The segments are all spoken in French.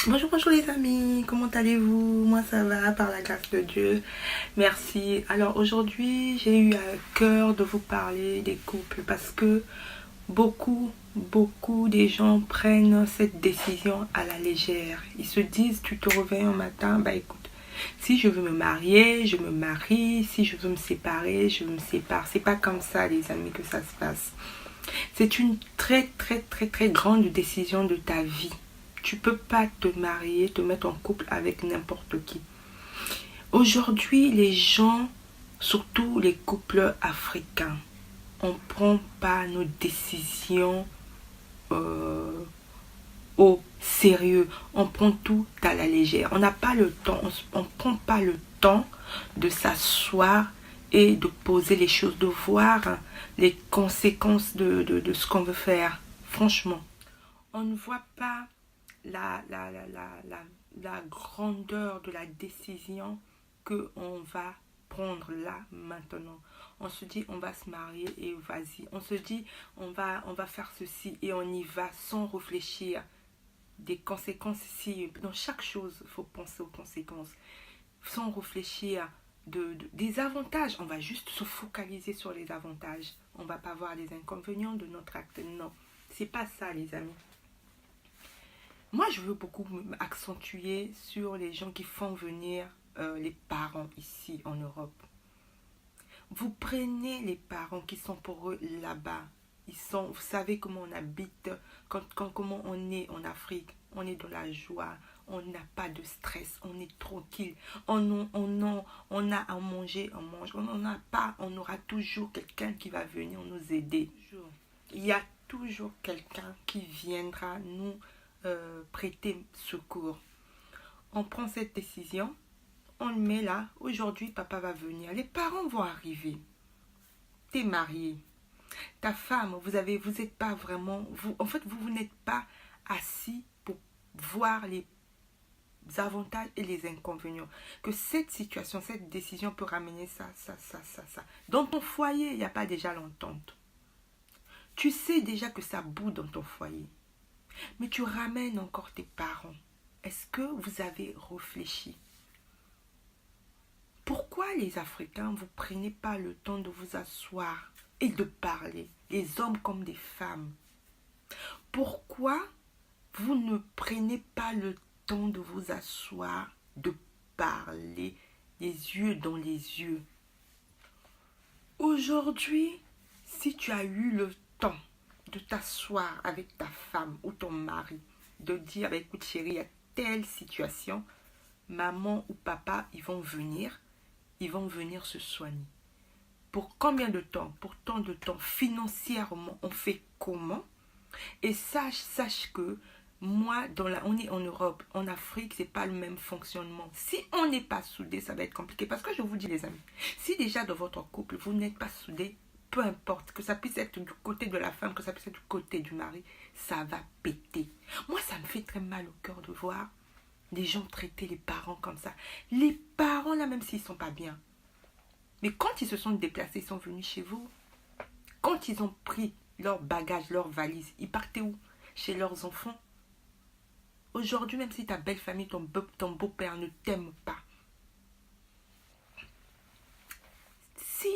Bonjour, bonjour les amis, comment allez-vous? Moi ça va, par la grâce de Dieu, merci. Alors aujourd'hui j'ai eu à cœur de vous parler des couples parce que beaucoup des gens prennent cette décision à la légère. Ils se disent, tu te réveilles un matin, bah écoute, si je veux me marier, je me marie, si je veux me séparer, je me sépare. C'est pas comme ça les amis que ça se passe. C'est une très grande décision de ta vie. Tu peux pas te marier, te mettre en couple avec n'importe qui. Aujourd'hui, les gens, surtout les couples africains, on prend pas nos décisions euh, au sérieux. On prend tout à la légère. On n'a pas le temps, on prend pas le temps de s'asseoir et de poser les choses, de voir les conséquences de ce qu'on veut faire. Franchement, on ne voit pas la grandeur de la décision qu'on va prendre là maintenant. On se dit on va se marier et vas-y. On se dit on va faire ceci et on y va sans réfléchir des conséquences. Si dans chaque chose il faut penser aux conséquences sans réfléchir des avantages. On va juste se focaliser sur les avantages. On va pas voir les inconvénients de notre acte. Non, c'est pas ça les amis. Moi, je veux beaucoup m'accentuer sur les gens qui font venir les parents ici en Europe. Vous prenez les parents qui sont pour eux là-bas. Vous savez comment on habite, comment on est en Afrique. On est dans la joie, on n'a pas de stress, on est tranquille. On a à manger, on mange. On n'en a pas, on aura toujours quelqu'un qui va venir nous aider. Il y a toujours quelqu'un qui viendra nous prêter secours. On prend cette décision, on le met là. Aujourd'hui, papa va venir. Les parents vont arriver. T'es marié. Ta femme, vous n'êtes pas vraiment... vous n'êtes pas assis pour voir les avantages et les inconvénients. Que cette situation, cette décision peut ramener ça. Dans ton foyer, il n'y a pas déjà l'entente. Tu sais déjà que ça bout dans ton foyer. Mais tu ramènes encore tes parents. Est-ce que vous avez réfléchi? Pourquoi les Africains, vous ne prenez pas le temps de vous asseoir et de parler, les hommes comme des femmes? Pourquoi vous ne prenez pas le temps de vous asseoir, de parler, les yeux dans les yeux? Aujourd'hui, si tu as eu le temps de t'asseoir avec ta femme ou ton mari, de dire, écoute chérie, il y a telle situation, maman ou papa, ils vont venir se soigner. Pour combien de temps? Pour tant de temps. Financièrement, on fait comment? Et sache que moi, on est en Europe, en Afrique, c'est pas le même fonctionnement. Si on n'est pas soudés, ça va être compliqué. Parce que je vous dis les amis, si déjà dans votre couple, vous n'êtes pas soudés, peu importe, que ça puisse être du côté de la femme, que ça puisse être du côté du mari, ça va péter. Moi, ça me fait très mal au cœur de voir des gens traiter les parents comme ça. Les parents, là, même s'ils ne sont pas bien. Mais quand ils se sont déplacés, ils sont venus chez vous. Quand ils ont pris leur bagage, leur valise, ils partaient où? Chez leurs enfants. Aujourd'hui, même si ta belle famille, ton beau-père ne t'aime pas, si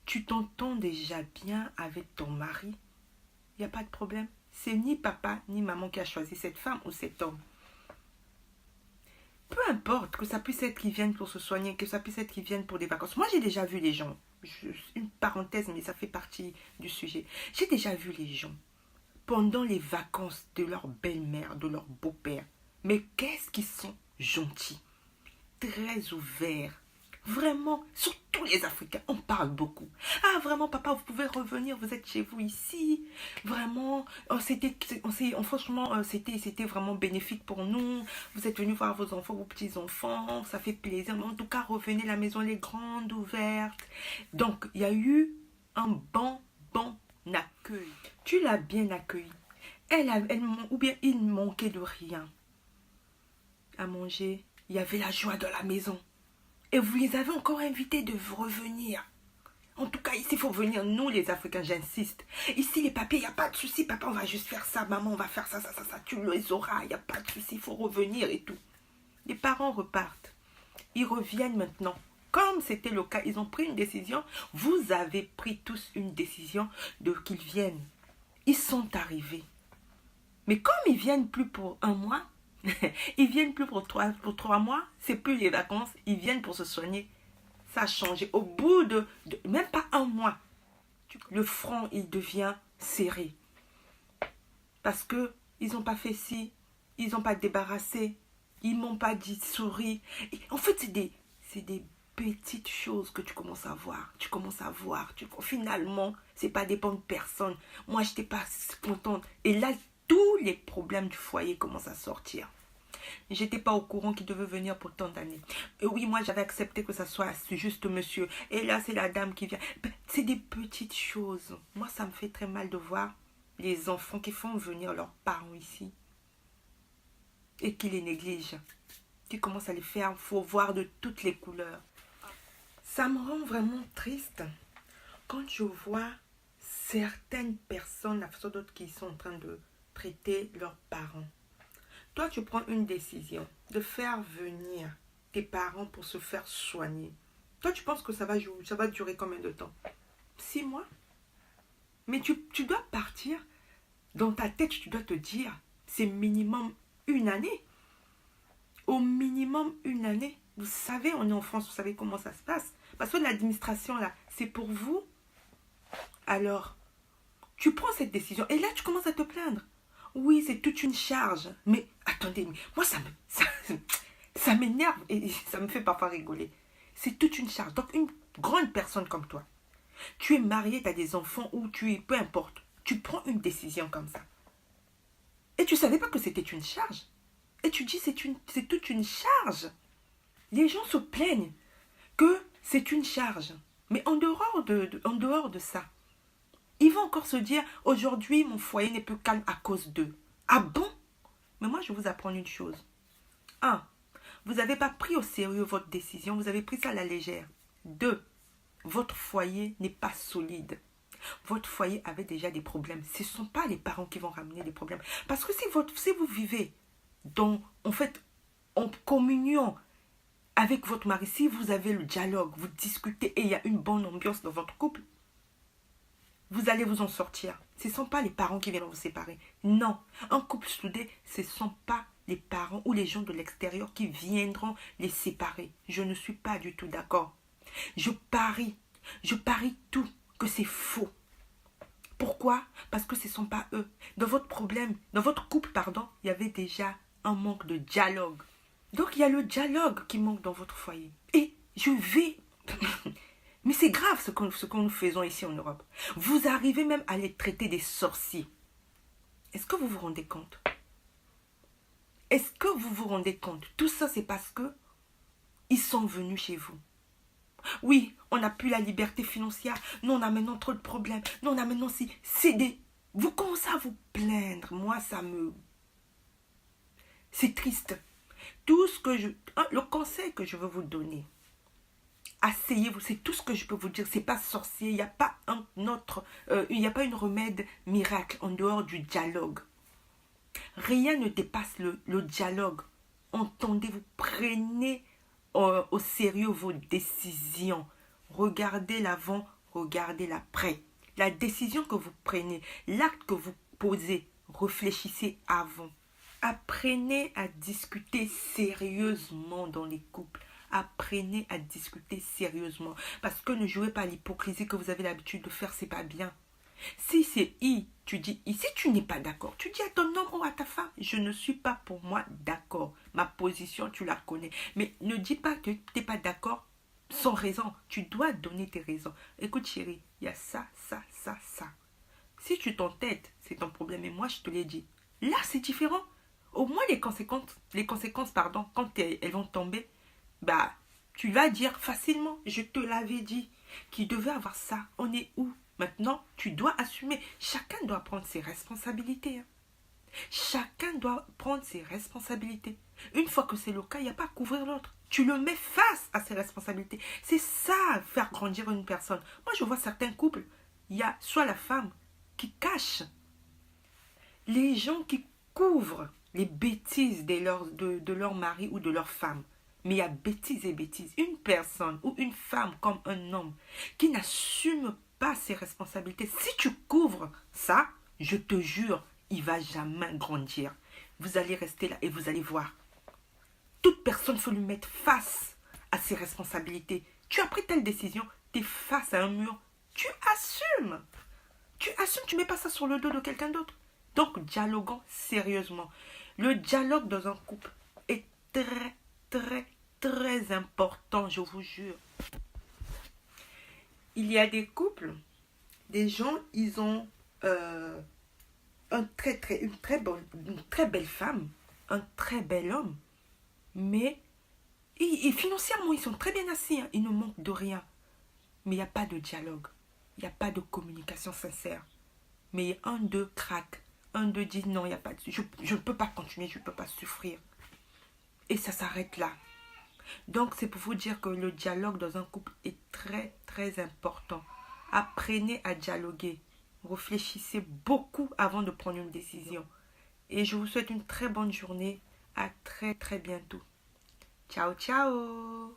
tu t'entends déjà bien avec ton mari, il n'y a pas de problème. C'est ni papa ni maman qui a choisi cette femme ou cet homme. Peu importe, que ça puisse être qu'ils viennent pour se soigner, que ça puisse être qu'ils viennent pour des vacances. Moi, j'ai déjà vu les gens, une parenthèse, mais ça fait partie du sujet. J'ai déjà vu les gens pendant les vacances de leur belle-mère, de leur beau-père. Mais qu'est-ce qu'ils sont gentils, très ouverts. Vraiment, surtout les Africains, on parle beaucoup. Ah, vraiment, papa, vous pouvez revenir, vous êtes chez vous ici. Vraiment, franchement, c'était vraiment bénéfique pour nous. Vous êtes venus voir vos enfants, vos petits-enfants, ça fait plaisir. Mais en tout cas, revenez, la maison elle est grande, ouverte. Donc, il y a eu un bon accueil. Tu l'as bien accueilli. Ou bien il manquait de rien. À manger, il y avait la joie dans la maison. Et vous les avez encore invités de revenir. En tout cas, ici, il faut venir, nous les Africains, j'insiste. Ici, les papiers, il n'y a pas de souci. Papa, on va juste faire ça. Maman, on va faire ça, ça, ça, ça. Tu les auras, il n'y a pas de souci. Il faut revenir et tout. Les parents repartent. Ils reviennent maintenant. Comme c'était le cas, ils ont pris une décision. Vous avez pris tous une décision de qu'ils viennent. Ils sont arrivés. Mais comme ils viennent plus pour un mois, ils viennent plus pour 3 mois, c'est plus les vacances, ils viennent pour se soigner. Ça a changé. Au bout de même pas un mois, le front, il devient serré. Parce que ils n'ont pas fait ci, ils n'ont pas débarrassé, ils m'ont pas dit souris. Et en fait, c'est des petites choses que tu commences à voir. Tu commences à voir. Finalement, c'est pas des bonnes personnes. Moi, je n'étais pas contente. Et là, tous les problèmes du foyer commencent à sortir. J'étais pas au courant qu'il devait venir pour tant d'années. Oui, moi, j'avais accepté que ça soit juste monsieur. Et là, c'est la dame qui vient. C'est des petites choses. Moi, ça me fait très mal de voir les enfants qui font venir leurs parents ici et qui les négligent. Qui commencent à les faire. Il faut voir de toutes les couleurs. Ça me rend vraiment triste quand je vois certaines personnes, la façon d'autres qui sont en train de traiter leurs parents. Toi, tu prends une décision de faire venir tes parents pour se faire soigner. Toi, tu penses que ça va durer combien de temps? 6 mois? Mais tu dois partir. Dans ta tête, tu dois te dire, c'est minimum 1 année. Au minimum 1 année. Vous savez, on est en France, vous savez comment ça se passe. Parce que l'administration, là, c'est pour vous. Alors, tu prends cette décision et là, tu commences à te plaindre. Oui, c'est toute une charge. Mais attendez, moi, ça m'énerve et ça me fait parfois rigoler. C'est toute une charge. Donc, une grande personne comme toi, tu es marié, tu as des enfants ou tu es, peu importe, tu prends une décision comme ça. Et tu ne savais pas que c'était une charge. Et tu dis, c'est toute une charge. Les gens se plaignent que c'est une charge. Mais en dehors de ça, ils vont encore se dire, aujourd'hui, mon foyer n'est plus calme à cause d'eux. Ah bon? Mais moi, je vais vous apprendre une chose. 1. Vous n'avez pas pris au sérieux votre décision, vous avez pris ça à la légère. 2. Votre foyer n'est pas solide. Votre foyer avait déjà des problèmes. Ce ne sont pas les parents qui vont ramener des problèmes. Parce que si vous vivez en communion avec votre mari, si vous avez le dialogue, vous discutez et il y a une bonne ambiance dans votre couple, vous allez vous en sortir. Ce ne sont pas les parents qui viennent vous séparer. Non, un couple soudé, ce ne sont pas les parents ou les gens de l'extérieur qui viendront les séparer. Je ne suis pas du tout d'accord. Je parie tout que c'est faux. Pourquoi? Parce que ce ne sont pas eux. Dans votre couple, il y avait déjà un manque de dialogue. Donc il y a le dialogue qui manque dans votre foyer. Et je vais... Mais c'est grave ce que nous faisons ici en Europe. Vous arrivez même à les traiter des sorciers. Est-ce que vous vous rendez compte? Est-ce que vous vous rendez compte? Tout ça, c'est parce que ils sont venus chez vous. Oui, on n'a plus la liberté financière. Nous, on a maintenant trop de problèmes. Nous, on a maintenant Vous commencez à vous plaindre. Moi, c'est triste. Le conseil que je veux vous donner, asseyez-vous, c'est tout ce que je peux vous dire. C'est pas sorcier, il n'y a pas il n'y a pas une remède miracle en dehors du dialogue. Rien ne dépasse le dialogue. Entendez-vous, prenez au sérieux vos décisions. Regardez l'avant, regardez l'après. La décision que vous prenez, l'acte que vous posez, réfléchissez avant. Apprenez à discuter sérieusement dans les couples. Apprenez à discuter sérieusement. Parce que ne jouez pas à l'hypocrisie que vous avez l'habitude de faire, c'est pas bien. Si c'est I, tu dis I. Si tu n'es pas d'accord, tu dis à ton homme ou à ta femme, je ne suis pas pour moi d'accord. Ma position, tu la connais. Mais ne dis pas que tu n'es pas d'accord sans raison. Tu dois donner tes raisons. Écoute chérie, il y a ça. Si tu t'entêtes, c'est ton problème. Et moi, je te l'ai dit. Là, c'est différent. Au moins, les conséquences, quand elles vont tomber, tu vas dire facilement, je te l'avais dit, qu'il devait avoir ça. On est où? Maintenant, tu dois assumer. Chacun doit prendre ses responsabilités. Chacun doit prendre ses responsabilités. Une fois que c'est le cas, il n'y a pas à couvrir l'autre. Tu le mets face à ses responsabilités. C'est ça, faire grandir une personne. Moi, je vois certains couples, il y a soit la femme qui cache, les gens qui couvrent les bêtises de leur mari ou de leur femme. Mais il y a bêtises et bêtises. Une personne ou une femme comme un homme qui n'assume pas ses responsabilités, si tu couvres ça, je te jure, il ne va jamais grandir. Vous allez rester là et vous allez voir. Toute personne faut lui mettre face à ses responsabilités. Tu as pris telle décision, tu es face à un mur. Tu assumes. Tu assumes, tu ne mets pas ça sur le dos de quelqu'un d'autre. Donc, dialoguons sérieusement. Le dialogue dans un couple est très, très, très important, je vous jure. Il y a des couples, des gens, ils ont une très belle femme, un très bel homme, mais financièrement, ils sont très bien assis, hein, ils ne manquent de rien. Mais il n'y a pas de dialogue, il n'y a pas de communication sincère. Mais un d'eux craque, un d'eux dit non, il n'y a pas de... Je ne peux pas continuer, je ne peux pas souffrir. Et ça s'arrête là. Donc c'est pour vous dire que le dialogue dans un couple est très très important. Apprenez à dialoguer. Réfléchissez beaucoup avant de prendre une décision. Et je vous souhaite une très bonne journée. À très très bientôt. Ciao ciao.